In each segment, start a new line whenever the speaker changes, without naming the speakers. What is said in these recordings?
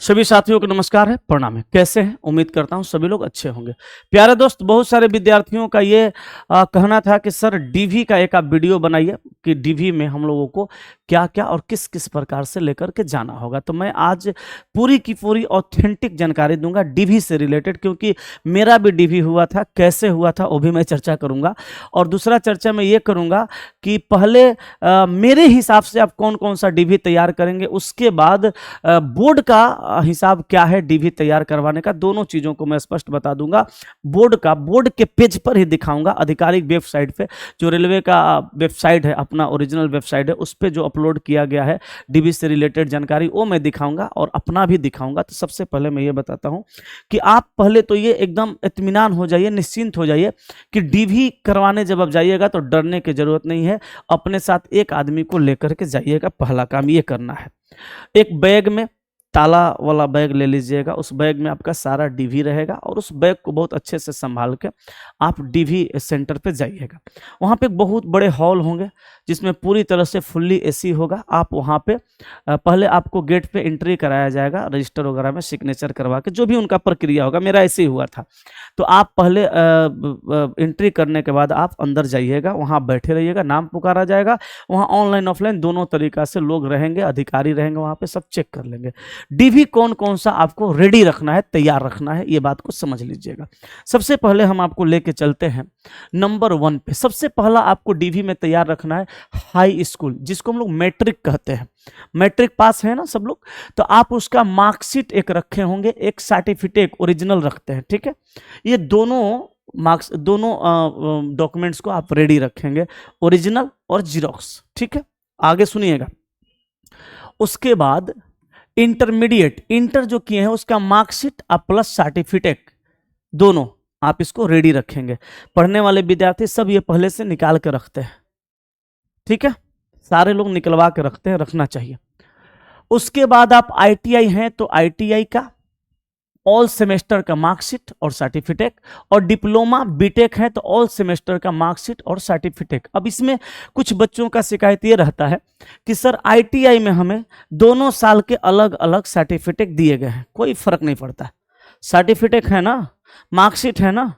सभी साथियों को नमस्कार है, प्रणाम है। कैसे हैं? उम्मीद करता हूं सभी लोग अच्छे होंगे। प्यारे दोस्त, बहुत सारे विद्यार्थियों का ये कहना था कि सर डीवी का एक आप वीडियो बनाइए कि डीवी में हम लोगों को क्या-क्या और किस-किस प्रकार से लेकर के जाना होगा। तो मैं आज पूरी की पूरी ऑथेंटिक जानकारी दूंगा डीवी से रिलेटेड, क्योंकि मेरा भी डीवी हुआ था, कैसे हुआ था वो भी मैं चर्चा करूंगा। और दूसरा चर्चा मैं ये करूंगा कि पहले मेरे हिसाब से आप कौन-कौन सा डीवी तैयार करेंगे, उसके बाद बोर्ड का हिसाब क्या है डीवी तैयार करवाने का, दोनों चीजों को मैं स्पष्ट बता दूंगा। बोर्ड के पेज पर ही दिखाऊंगा, आधिकारिक वेबसाइट पे, जो रेलवे का वेबसाइट है, अपना ओरिजिनल वेबसाइट है, उस पर जो अपलोड किया गया है डीवी से रिलेटेड जानकारी, वो मैं दिखाऊंगा और अपना भी दिखाऊंगा। तो सबसे पहले मैं ये बताता हूं कि आप पहले तो ये एकदम इत्मीनान हो जाइए, निश्चिंत हो जाइए कि डीवी करवाने जब आप जाइएगा तो डरने की जरूरत नहीं है। अपने साथ एक आदमी को लेकर के जाइएगा, पहला काम ये करना है। एक बैग में, ताला वाला बैग ले लीजिएगा, उस बैग में आपका सारा डीवी रहेगा और उस बैग को बहुत अच्छे से संभाल के आप डीवी सेंटर पे जाइएगा। वहाँ पे बहुत बड़े हॉल होंगे जिसमें पूरी तरह से फुल्ली एसी होगा। आप वहाँ पे पहले आपको गेट पे एंट्री कराया जाएगा, रजिस्टर वगैरह में सिग्नेचर करवा के, जो भी उनका प्रक्रिया होगा, मेरा ऐसे ही हुआ था। तो आप पहले एंट्री करने के बाद आप अंदर जाइएगा, वहाँ बैठे रहिएगा, नाम पुकारा जाएगा। वहाँ ऑनलाइन ऑफलाइन दोनों तरीका से लोग रहेंगे, अधिकारी रहेंगे, वहाँ पे सब चेक कर लेंगे। डीवी कौन कौन सा आपको रेडी रखना है, तैयार रखना है, ये बात को समझ लीजिएगा। सबसे पहले हम आपको लेके चलते हैं नंबर 1 पे। सबसे पहला आपको डीवी में तैयार रखना है हाई स्कूल, जिसको हम लोग मैट्रिक कहते हैं। मैट्रिक पास है ना सब लोग, तो आप उसका मार्कशीट एक रखे होंगे, एक सर्टिफिकेट ओरिजिनल रखते हैं, ठीक है। ये दोनों डॉक्यूमेंट्स को आप रेडी रखेंगे, ओरिजिनल और जीरोक्स, ठीक है। आगे सुनिएगा। उसके बाद इंटरमीडिएट, इंटर जो किए हैं उसका मार्कशीट और प्लस सर्टिफिकेट, दोनों आप इसको रेडी रखेंगे। पढ़ने वाले विद्यार्थी सब ये पहले से निकाल के रखते हैं, ठीक है। सारे लोग निकलवा के रखते हैं, रखना चाहिए। उसके बाद आप आईटीआई हैं तो आईटीआई का ऑल सेमेस्टर का मार्कशीट और सर्टिफिकेट, और डिप्लोमा बीटेक है तो ऑल सेमेस्टर का मार्कशीट और सर्टिफिकेट। अब इसमें कुछ बच्चों का शिकायत ये रहता है कि सर आईटीआई में हमें दोनों साल के अलग अलग सर्टिफिकेट दिए गए हैं, कोई फर्क नहीं पड़ता। सर्टिफिकेट है ना, मार्कशीट है ना,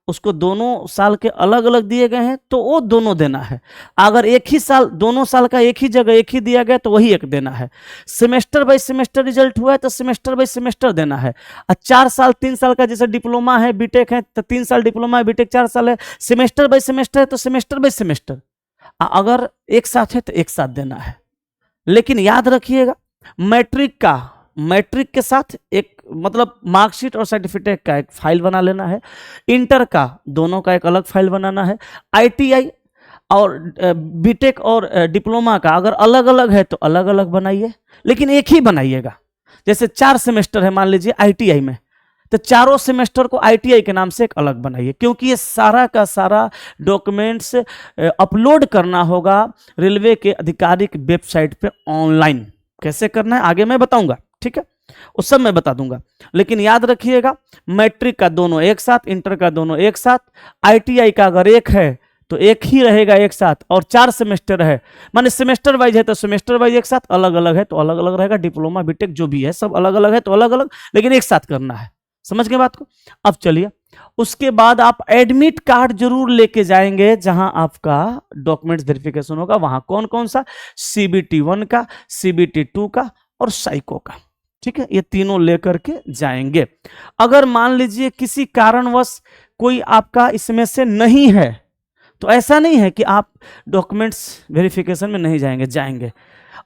उसको दोनों साल के अलग अलग दिए गए हैं तो वो दोनों देना है। अगर एक ही साल, दोनों साल का एक ही जगह एक ही दिया गया तो वही एक देना है। सेमेस्टर बाय सेमेस्टर रिजल्ट हुआ है तो सेमेस्टर बाय सेमेस्टर देना है। 4 साल 3 साल का जैसे डिप्लोमा है, बीटेक है तो 3 साल डिप्लोमा है, बीटेक 4 साल है। सेमेस्टर बाय सेमेस्टर है तो सेमेस्टर बाय सेमेस्टर। अगर एक साथ है तो एक साथ देना है। लेकिन याद रखिएगा, मैट्रिक के साथ एक, मतलब मार्कशीट और सर्टिफिकेट का एक फाइल बना लेना है। इंटर का दोनों का एक अलग फाइल बनाना है। आईटीआई और बीटेक और डिप्लोमा का अगर अलग अलग है तो अलग अलग बनाइए, लेकिन एक ही बनाइएगा। जैसे 4 सेमेस्टर है मान लीजिए आईटीआई में, तो चारों सेमेस्टर को आईटीआई के नाम से एक अलग बनाइए, क्योंकि ये सारा का सारा डॉक्यूमेंट्स अपलोड करना होगा रेलवे के आधिकारिक वेबसाइट पे ऑनलाइन। कैसे करना है आगे मैं बताऊंगा, ठीक है, उस सब मैं बता दूंगा। लेकिन याद रखिएगा, मैट्रिक का दोनों एक साथ, इंटर का दोनों एक साथ, आईटीआई का अगर एक है तो एक ही रहेगा एक साथ, और 4 सेमेस्टर है माने सेमेस्टर वाइज है तो सेमेस्टर वाइज एक साथ, अलग अलग है तो अलग अलग रहेगा। डिप्लोमा बीटेक जो भी है सब अलग अलग है तो अलग अलग, लेकिन एक साथ करना है। समझ गए बात को? अब चलिए, उसके बाद आप एडमिट कार्ड जरूर लेके जाएंगे, जहां आपका डॉक्यूमेंट्स वेरिफिकेशन होगा। वहां कौन कौन सा? CBT 1 का, CBT 2 का और साइको का, ठीक है, ये तीनों लेकर के जाएंगे। अगर मान लीजिए किसी कारणवश कोई आपका इसमें से नहीं है तो ऐसा नहीं है कि आप डॉक्यूमेंट्स वेरिफिकेशन में नहीं जाएंगे, जाएंगे।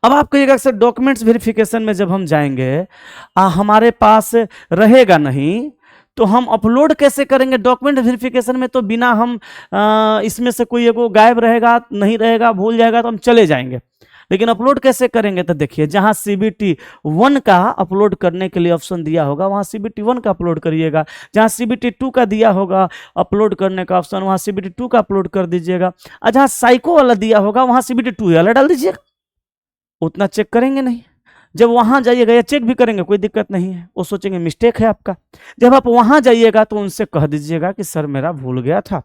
अब आप कहिएगा सर डॉक्यूमेंट्स वेरिफिकेशन में जब हम जाएंगे हमारे पास रहेगा नहीं तो हम अपलोड कैसे करेंगे? डॉक्यूमेंट वेरिफिकेशन में तो बिना हम इसमें से कोई एगो गायब रहेगा, नहीं रहेगा, भूल जाएगा तो हम चले जाएंगे। लेकिन अपलोड कैसे करेंगे? तो देखिए, जहां CBT 1 का अपलोड करने के लिए ऑप्शन दिया होगा वहां CBT 1 का अपलोड करिएगा। जहां CBT 2 का दिया होगा अपलोड करने का ऑप्शन, वहां CBT 2 का अपलोड कर दीजिएगा। और जहां साइको वाला दिया होगा वहां CBT 2 वाला डाल दीजिएगा। उतना चेक करेंगे नहीं। जब वहां जाइएगा या चेक भी करेंगे कोई दिक्कत नहीं है, वो सोचेंगे मिस्टेक है आपका। जब आप वहां जाइएगा तो उनसे कह दीजिएगा कि सर मेरा भूल गया था,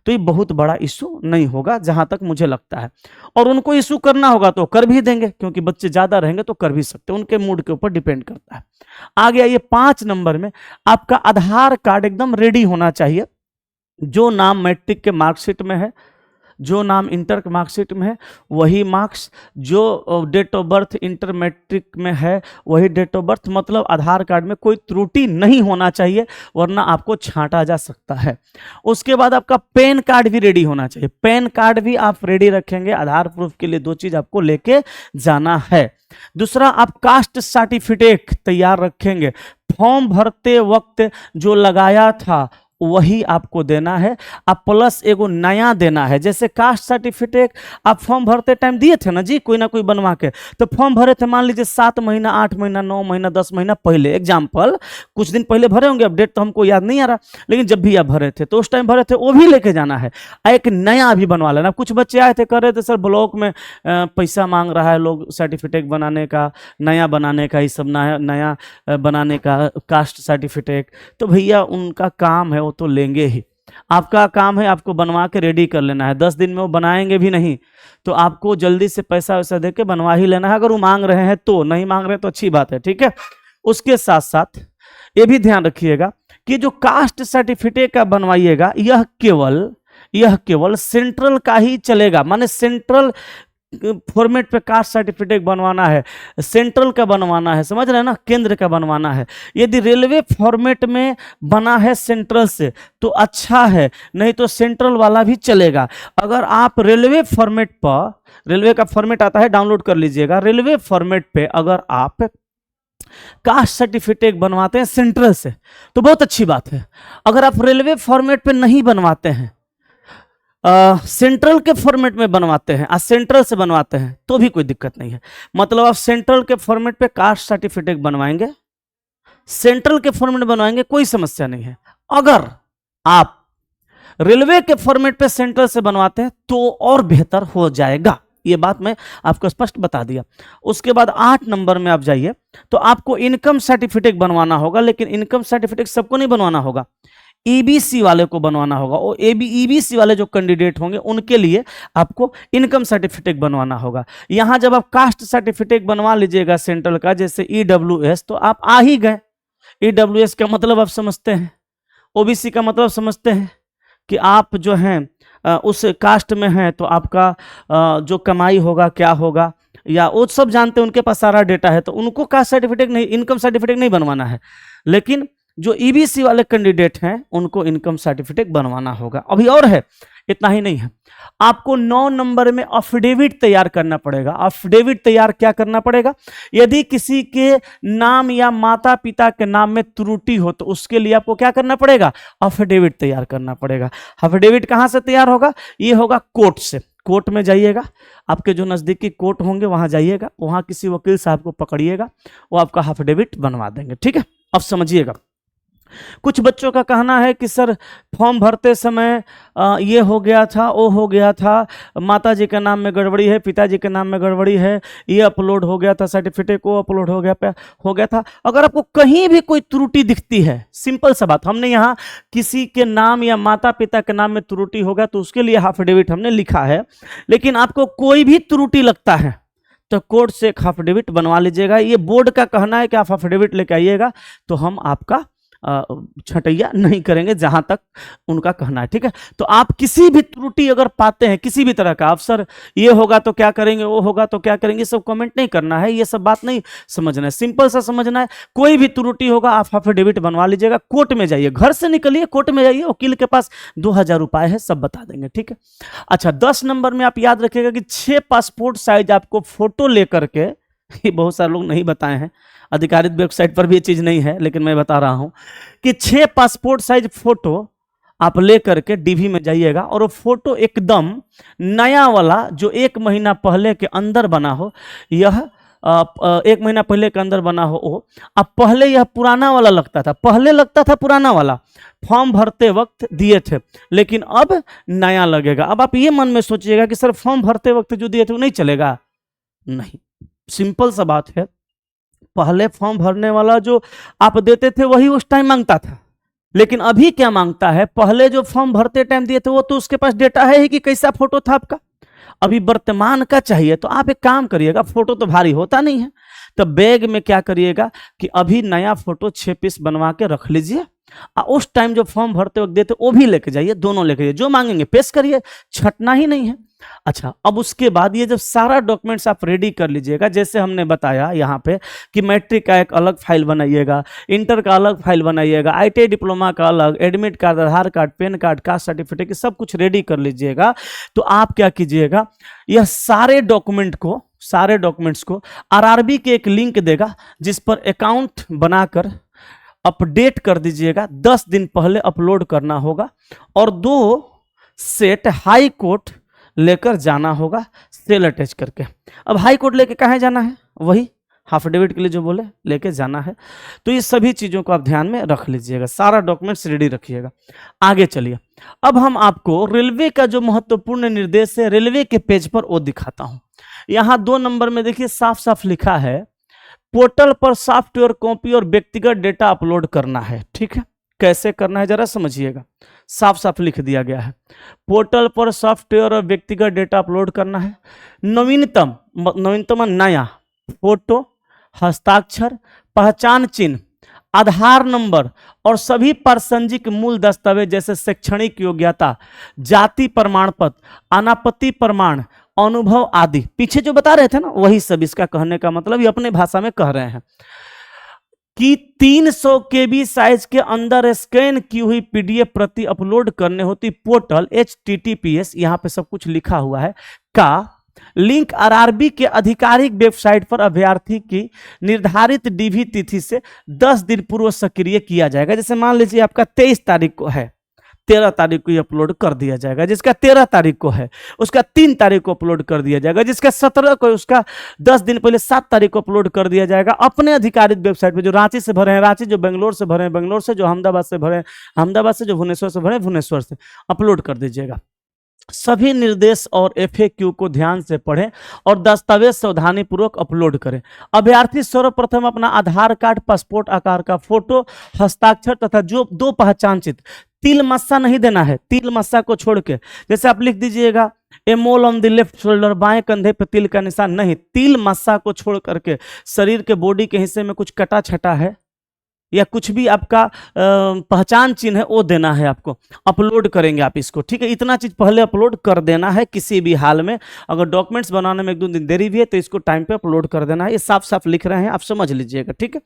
तो ये बहुत बड़ा इशू नहीं होगा जहां तक मुझे लगता है। और उनको इशू करना होगा तो कर भी देंगे, क्योंकि बच्चे ज्यादा रहेंगे तो कर भी सकते हैं, उनके मूड के ऊपर डिपेंड करता है। आगे आइए 5 नंबर में, आपका आधार कार्ड एकदम रेडी होना चाहिए। जो नाम मैट्रिक के मार्कशीट में है, जो नाम इंटर के मार्कशीट में है वही मार्क्स, जो date of birth inter matric में है वही डेट ऑफ बर्थ, मतलब आधार कार्ड में कोई त्रुटि नहीं होना चाहिए, वरना आपको छांटा जा सकता है। उसके बाद आपका पैन कार्ड भी रेडी होना चाहिए। पैन कार्ड भी आप रेडी रखेंगे, आधार प्रूफ के लिए 2 चीज आपको लेके जाना है। दूसरा, आप कास्ट सर्टिफिकेट तैयार रखेंगे। फॉर्म भरते वक्त जो लगाया था वही आपको देना है, आप प्लस एगो नया देना है। जैसे कास्ट सर्टिफिकेट आप फॉर्म भरते टाइम दिए थे ना जी, कोई ना कोई बनवा के, तो फॉर्म भरे थे मान लीजिए 7 महीना, 8 महीना, 9 महीना, 10 महीना पहले, एग्जाम्पल कुछ दिन पहले भरे होंगे, अपडेट तो हमको याद नहीं आ रहा, लेकिन जब भी आप भरे थे तो उस टाइम भरे थे, वो भी लेके जाना है। एक नया भी बनवा लेना। कुछ बच्चे आए थे कर रहे थे सर ब्लॉक में पैसा मांग रहा है लोग सर्टिफिकेट बनाने का, नया बनाने का, ये सब नया बनाने का कास्ट सर्टिफिकेट, तो भैया उनका काम है, वो तो लेंगे ही। आपका काम है आपको बनवा के रेडी कर लेना है। 10 दिन में वो बनाएंगे भी नहीं, तो आपको जल्दी से पैसा वैसा दे के बनवा ही लेना है। अगर वो मांग रहे हैं तो, नहीं मांग रहे तो अच्छी बात है, ठीक है। उसके साथ साथ ये भी ध्यान रखिएगा कि जो कास्ट सर्टिफिकेट का बनवाइएगा यह केवल सेंट्रल का ही चलेगा, माने सेंट्रल फॉर्मेट पे कास्ट सर्टिफिकेट बनवाना है, सेंट्रल का बनवाना है, समझ रहे हैं ना, केंद्र का बनवाना है। यदि रेलवे फॉर्मेट में बना है सेंट्रल से तो अच्छा है, नहीं तो सेंट्रल वाला भी चलेगा। अगर आप रेलवे फॉर्मेट पर, रेलवे का फॉर्मेट आता है डाउनलोड कर लीजिएगा, रेलवे फॉर्मेट पे अगर आप कास्ट सर्टिफिकेट बनवाते हैं सेंट्रल से तो बहुत अच्छी बात है। अगर आप रेलवे फॉर्मेट पे नहीं बनवाते हैं, सेंट्रल के फॉर्मेट में बनवाते हैं, सेंट्रल से बनवाते हैं, तो भी कोई दिक्कत नहीं है। मतलब आप सेंट्रल के फॉर्मेट पे कास्ट सर्टिफिकेट बनवाएंगे, सेंट्रल के फॉर्मेट बनवाएंगे, कोई समस्या नहीं है। अगर आप रेलवे के फॉर्मेट पे सेंट्रल से बनवाते हैं तो और बेहतर हो जाएगा, ये बात मैं आपको स्पष्ट बता दिया। उसके बाद 8 नंबर में आप जाइए, तो आपको इनकम सर्टिफिकेट बनवाना होगा, लेकिन इनकम सर्टिफिकेट सबको नहीं बनवाना होगा, ईबीसी वाले को बनवाना होगा। और ईबीसी वाले जो कैंडिडेट होंगे उनके लिए आपको इनकम सर्टिफिकेट बनवाना होगा। यहां जब आप कास्ट सर्टिफिकेट बनवा लीजिएगा सेंट्रल का, जैसे ईडब्ल्यूएस, तो आप आ ही गए। ईडब्ल्यूएस का मतलब आप समझते हैं, ओबीसी का मतलब समझते हैं कि आप जो हैं उस कास्ट में हैं, तो आपका जो कमाई होगा क्या होगा, या वो सब जानते हैं, उनके पास सारा डेटा है, तो उनको कास्ट सर्टिफिकेट नहीं, इनकम सर्टिफिकेट नहीं बनवाना है। लेकिन जो ईबीसी वाले कैंडिडेट हैं उनको इनकम सर्टिफिकेट बनवाना होगा। अभी और है, इतना ही नहीं है, आपको 9 नंबर में अफिडेविट तैयार करना पड़ेगा। अफिडेविट तैयार क्या करना पड़ेगा? यदि किसी के नाम या माता पिता के नाम में त्रुटि हो तो उसके लिए आपको क्या करना पड़ेगा? अफिडेविट तैयार करना पड़ेगा। अफिडेविट कहां से तैयार होगा? ये होगा कोर्ट से। कोर्ट में जाइएगा, आपके जो नजदीकी कोर्ट होंगे वहां जाइएगा, वहां किसी वकील साहब को पकड़िएगा, वो आपका अफिडेविट बनवा देंगे, ठीक है। अब समझिएगा, कुछ बच्चों का कहना है कि सर फॉर्म भरते समय ये हो गया था, वो हो गया था, माता जी के नाम में गड़बड़ी है, पिताजी के नाम में गड़बड़ी है, ये अपलोड हो गया था सर्टिफिकेट, को अपलोड हो गया था। अगर आपको कहीं भी कोई त्रुटि दिखती है, सिंपल सा बात, हमने यहाँ किसी के नाम या माता पिता के नाम में त्रुटि होगा तो उसके लिए अफिडेविट हमने लिखा है, लेकिन आपको कोई भी त्रुटि लगता है तो कोर्ट से एक अफिडेविट बनवा लीजिएगा। ये बोर्ड का कहना है कि आप अफिडेविट लेके आइएगा तो हम आपका छटैया नहीं करेंगे, जहां तक उनका कहना है, ठीक है। तो आप किसी भी त्रुटि अगर पाते हैं किसी भी तरह का, आप सर ये होगा तो क्या करेंगे, वो होगा तो क्या करेंगे, सब कमेंट नहीं करना है, ये सब बात नहीं समझना है, सिंपल सा समझना है। कोई भी त्रुटि होगा आप अफिडेविट बनवा लीजिएगा, कोर्ट में जाइए, घर से निकलिए कोर्ट में जाइए, वकील के पास 2000 रुपए है, सब बता देंगे, ठीक है। अच्छा, 10 नंबर में आप याद रखिएगा कि 6 पासपोर्ट साइज आपको फोटो लेकर के, ये बहुत सारे लोग नहीं बताए हैं, अधिकारित वेबसाइट पर भी ये चीज नहीं है, लेकिन मैं बता रहा हूं कि 6 पासपोर्ट साइज फोटो आप लेकर के डीवी में जाइएगा, और वो फोटो एकदम नया वाला जो 1 महीना पहले के अंदर बना हो, यह 1 महीना पहले के अंदर बना हो वो। अब पहले यह पुराना वाला लगता था, पहले लगता था पुराना वाला, फॉर्म भरते वक्त दिए थे, लेकिन अब नया लगेगा। अब आप ये मन में सोचिएगा कि सर फॉर्म भरते वक्त जो दिए थे वो नहीं चलेगा, नहीं, सिंपल सा बात है, पहले फॉर्म भरने वाला जो आप देते थे वही उस टाइम मांगता था, लेकिन अभी क्या मांगता है, पहले जो फॉर्म भरते टाइम दिए थे वो तो उसके पास डेटा है ही कि कैसा फोटो था आपका। अभी वर्तमान का चाहिए, तो आप एक काम करिएगा, फोटो तो भारी होता नहीं है, तो बैग में क्या करिएगा कि अभी नया फोटो 6 पीस बनवा के रख लीजिए, उस टाइम जो फॉर्म भरते वक्त देते वो भी लेके जाइए, दोनों लेके जाइए, जो मांगेंगे पेश करिए, छटना ही नहीं है। अच्छा, अब उसके बाद ये जब सारा डॉक्यूमेंट्स आप रेडी कर लीजिएगा, जैसे हमने बताया यहाँ पे कि मैट्रिक का एक अलग फाइल बनाइएगा, इंटर का अलग फाइल बनाइएगा, ITI डिप्लोमा का अलग, admit card, Aadhaar card, PAN card, caste certificate, सब कुछ रेडी कर लीजिएगा। तो आप क्या कीजिएगा, यह सारे डॉक्यूमेंट्स को RRB के एक लिंक देगा जिस पर अकाउंट बनाकर अपडेट कर दीजिएगा, 10 दिन पहले अपलोड करना होगा, और 2 सेट हाई कोर्ट लेकर जाना होगा सेल अटैच करके। अब हाई कोर्ट लेके कहाँ जाना है, वही हाफ डेविट के लिए जो बोले लेके जाना है। तो ये सभी चीज़ों को आप ध्यान में रख लीजिएगा, सारा डॉक्यूमेंट्स रेडी रखिएगा। आगे चलिए, अब हम आपको रेलवे का जो महत्वपूर्ण निर्देश है रेलवे के पेज पर वो दिखाता हूँ। यहाँ 2 नंबर में देखिए साफ साफ लिखा है, पोर्टल पर सॉफ्टवेयर कॉपी और व्यक्तिगत डेटा अपलोड करना है। ठीक है, कैसे करना है जरा समझिएगा, साफ साफ लिख दिया गया है, पोर्टल पर सॉफ्टवेयर और व्यक्तिगत डेटा अपलोड करना है। नवीनतम नया फोटो, हस्ताक्षर, पहचान चिन्ह, आधार नंबर और सभी प्रासंगिक मूल दस्तावेज जैसे शैक्षणिक योग्यता, जाति प्रमाण पत्र, अनापत्ति प्रमाण, अनुभव आदि, पीछे जो बता रहे थे ना वही सब। इसका कहने का मतलब ये अपने भाषा में कह रहे हैं कि 300 KB साइज के अंदर स्कैन की हुई PDF प्रति अपलोड करने होती। पोर्टल HTTPS, यहाँ पे सब कुछ लिखा हुआ है, का लिंक RRB के आधिकारिक वेबसाइट पर अभ्यर्थी की निर्धारित DV तिथि से 10 दिन पूर्व सक्रिय किया जाएगा। जैसे मान लीजिए आपका 23 तारीख को है, 13 तारीख को अपलोड कर दिया जाएगा। जिसका 13 तारीख को है उसका 3 तारीख को अपलोड कर दिया जाएगा। जिसका 17 को है उसका 10 दिन पहले 7 तारीख को अपलोड कर दिया जाएगा अपने आधिकारिक वेबसाइट पे। जो रांची से भरे हैं रांची, जो बेंगलोर से भरे हैं बेंगलोर से, जो अहमदाबाद से भरे हैं अहमदाबाद से, जो भुवनेश्वर से भरे हैं भुवनेश्वर से, अपलोड कर दीजिएगा। सभी निर्देश और FAQ को ध्यान से पढ़ें और दस्तावेज सावधानी पूर्वक अपलोड करें। अभ्यर्थी सर्वप्रथम अपना आधार कार्ड, पासपोर्ट आकार का फोटो, हस्ताक्षर तथा जो 2 पहचान चित्र, तिल मस्सा नहीं देना है, तिल मस्सा को छोड़ के। जैसे आप लिख दीजिएगा a mole on the left shoulder, बाएं कंधे पे तिल का निशान, नहीं, तिल मस्सा को छोड़ करके शरीर के बॉडी के हिस्से में कुछ कटा छटा है या कुछ भी आपका पहचान चिन्ह है वो देना है आपको। अपलोड करेंगे आप इसको, ठीक है, इतना चीज पहले अपलोड कर देना है किसी भी हाल में। अगर डॉक्यूमेंट्स बनाने में 1-2 दिन देरी भी है तो इसको टाइम पे अपलोड कर देना है। ये साफ साफ लिख रहे हैं, आप समझ लीजिएगा, ठीक है।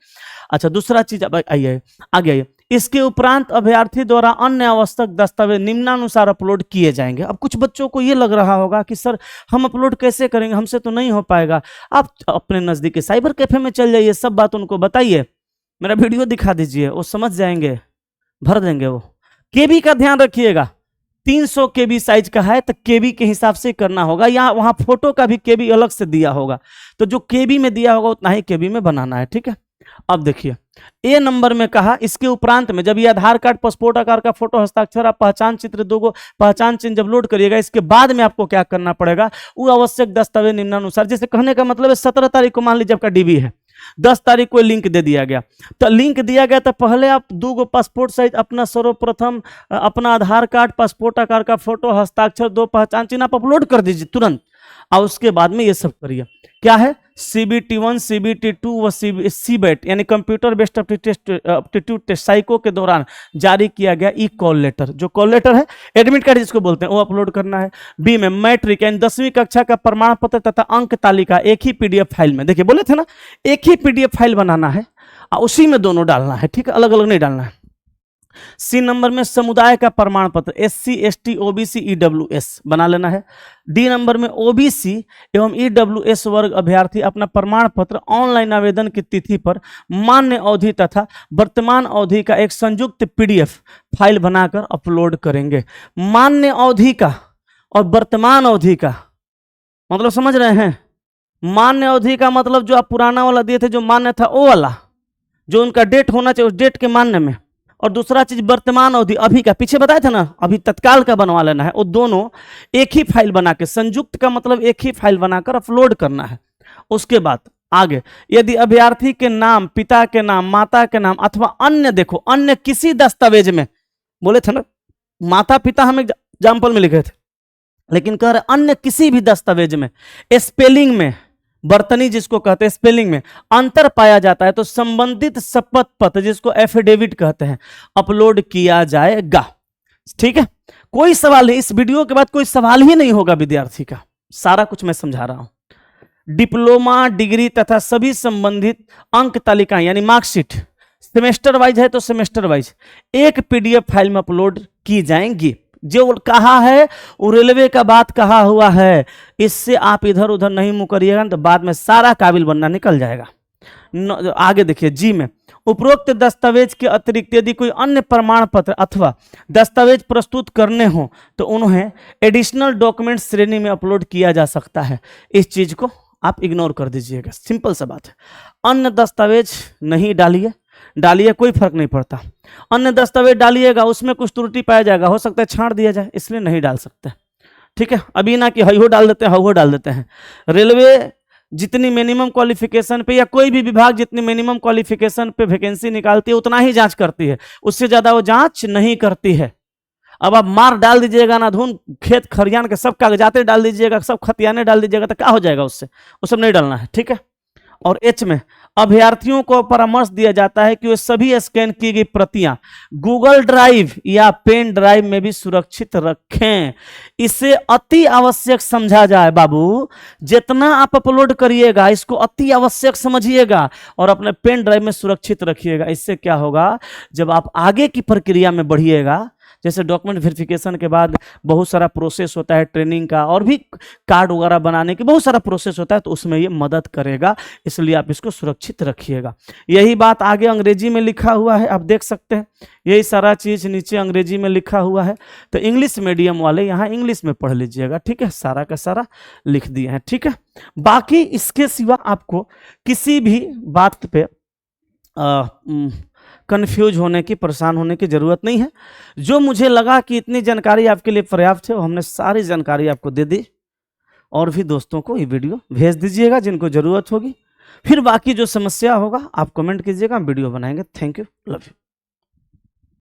अच्छा, दूसरा चीज अब आइए आगे आइए। इसके उपरांत अभ्यर्थी द्वारा अन्य आवश्यक दस्तावेज निम्नानुसार अपलोड किए जाएंगे। अब कुछ बच्चों को ये लग रहा होगा कि सर हम अपलोड कैसे करेंगे, हमसे तो नहीं हो पाएगा। आप अपने नजदीकी साइबर कैफे में चल जाइए, सब बात उनको बताइए, मेरा वीडियो दिखा दीजिए, वो समझ जाएंगे, भर देंगे वो। KB का ध्यान रखिएगा, 300 KB साइज का है तो KB के हिसाब से करना होगा, या वहां फोटो का भी KB अलग से दिया होगा, तो जो KB में दिया होगा उतना ही KB में बनाना है, ठीक है। अब देखिए A नंबर में कहा, इसके उपरांत में जब ये आधार कार्ड, पासपोर्ट आकार का फोटो, हस्ताक्षर, आप पहचान चित्र, 2 पहचान चिन्ह जब लोड करिएगा, इसके बाद में आपको क्या करना पड़ेगा, वो आवश्यक दस्तावेज निम्नानुसार। जैसे कहने का मतलब है 17 तारीख को मान लीजिए आपका DV है, 10 तारीख को लिंक दे दिया गया, तो लिंक दिया गया तो पहले आप 2 पासपोर्ट साइज अपना सर्वप्रथम अपना आधार कार्ड, पासपोर्ट आकार का फोटो, हस्ताक्षर, 2 पहचान चिन्ह आप अपलोड कर दीजिए तुरंत, और उसके बाद में ये सब करिए। क्या है, CBT1, CBT2 व CBET यानी computer based aptitude test psycho के दौरान जारी किया गया कॉल लेटर, जो कॉल लेटर है एडमिट कार्ड जिसको बोलते हैं, वो अपलोड करना है। B में मैट्रिक यानी 10वीं कक्षा का प्रमाण पत्र तथा अंक तालिका एक ही PDF फाइल में, देखिए बोले थे ना एक ही PDF फाइल बनाना है और उसी में दोनों डालना है, ठीक है, अलग अलग नहीं डालना है। C नंबर में समुदाय का प्रमाण पत्र SC ST OBC EWS बना लेना है। D नंबर में OBC एवं EWS वर्ग अभ्यर्थी अपना प्रमाण पत्र ऑनलाइन आवेदन की तिथि पर मान्य अवधि तथा वर्तमान अवधि का एक संयुक्त PDF फाइल बनाकर अपलोड करेंगे। मान्य अवधि का और वर्तमान अवधि का मतलब समझ रहे हैं। मान्य अवधि का मतलब जो आप पुराना वाला दिए थे, जो मान्य था वो वाला, जो उनका डेट होना चाहिए उस डेट के मान्य में, और दूसरा चीज वर्तमान अवधि अभी का, पीछे बताया था ना अभी तत्काल का बनवा लेना है। वो दोनों एक ही फाइल बना के, संयुक्त का मतलब एक ही फाइल बनाकर अपलोड करना है। उसके बाद आगे, यदि अभ्यर्थी के नाम, पिता के नाम, माता के नाम अथवा अन्य, देखो अन्य किसी दस्तावेज में, बोले थे ना माता पिता हम एग्जाम्पल में लिखे थे, लेकिन कह रहे अन्य किसी भी दस्तावेज में स्पेलिंग में, बर्तनी जिसको कहते हैं स्पेलिंग में अंतर पाया जाता है तो संबंधित शपथ पत्र जिसको एफिडेविट कहते हैं अपलोड किया जाएगा। ठीक है, कोई सवाल नहीं, इस वीडियो के बाद कोई सवाल ही नहीं होगा विद्यार्थी का, सारा कुछ मैं समझा रहा हूं। डिप्लोमा, डिग्री तथा सभी संबंधित अंक तालिकाएं यानी मार्कशीट सेमेस्टर वाइज है तो सेमेस्टर वाइज एक पीडीएफ फाइल में अपलोड की जाएंगी। जो कहा है वो रेलवे का बात कहा हुआ है, इससे आप इधर उधर नहीं मुकरिएगा तो बाद में सारा काबिल बनना निकल जाएगा। आगे देखिए जी में, उपरोक्त दस्तावेज के अतिरिक्त यदि कोई अन्य प्रमाण पत्र अथवा दस्तावेज प्रस्तुत करने हो तो उन्हें एडिशनल डॉक्यूमेंट श्रेणी में अपलोड किया जा सकता है। इस चीज को आप इग्नोर कर दीजिएगा, सिंपल सा बात है। अन्य दस्तावेज नहीं डालिए कोई फर्क नहीं पड़ता। अन्य दस्तावेज डालिएगा उसमें कुछ त्रुटि पाया जाएगा, हो सकता है छांट दिया जाए, इसलिए नहीं डाल सकते। ठीक है, अभी ना कि हईहो डाल देते हैं हईहो डाल देते हैं। रेलवे जितनी मिनिमम क्वालिफिकेशन पे या कोई भी विभाग जितनी मिनिमम क्वालिफिकेशन पे वैकेंसी निकालती है उतना ही जांच करती है, उससे ज्यादा वो जांच नहीं करती है। अब आप मार डाल दीजिएगा ना धुन, खेत खरियान के सब कागजाते डाल दीजिएगा, सब खतियाने डाल दीजिएगा तो क्या हो जाएगा उससे, वो सब नहीं डालना है। ठीक है, और एच में अभ्यर्थियों को परामर्श दिया जाता है कि वे सभी स्कैन की गई प्रतियां गूगल ड्राइव या पेन ड्राइव में भी सुरक्षित रखें। इसे अति आवश्यक समझा जाए बाबू, जितना आप अपलोड करिएगा इसको अति आवश्यक समझिएगा और अपने पेन ड्राइव में सुरक्षित रखिएगा। इससे क्या होगा, जब आप आगे की प्रक्रिया में बढ़िएगा, जैसे डॉक्यूमेंट वेरिफिकेशन के बाद बहुत सारा प्रोसेस होता है ट्रेनिंग का और भी कार्ड वगैरह बनाने की बहुत सारा प्रोसेस होता है, तो उसमें ये मदद करेगा, इसलिए आप इसको सुरक्षित रखिएगा। यही बात आगे अंग्रेजी में लिखा हुआ है, आप देख सकते हैं यही सारा चीज नीचे अंग्रेजी में लिखा हुआ है, तो इंग्लिश मीडियम वाले यहाँ इंग्लिश में पढ़ लीजिएगा। ठीक है, सारा का सारा लिख दिए हैं। ठीक है, बाकी इसके सिवा आपको किसी भी बात पे कंफ्यूज होने की, परेशान होने की जरूरत नहीं है। जो मुझे लगा कि इतनी जानकारी आपके लिए पर्याप्त है, हमने सारी जानकारी आपको दे दी। और भी दोस्तों को ये वीडियो भेज दीजिएगा जिनको जरूरत होगी। फिर बाकी जो समस्या होगा आप कमेंट कीजिएगा, हम वीडियो बनाएंगे। Thank you, love you.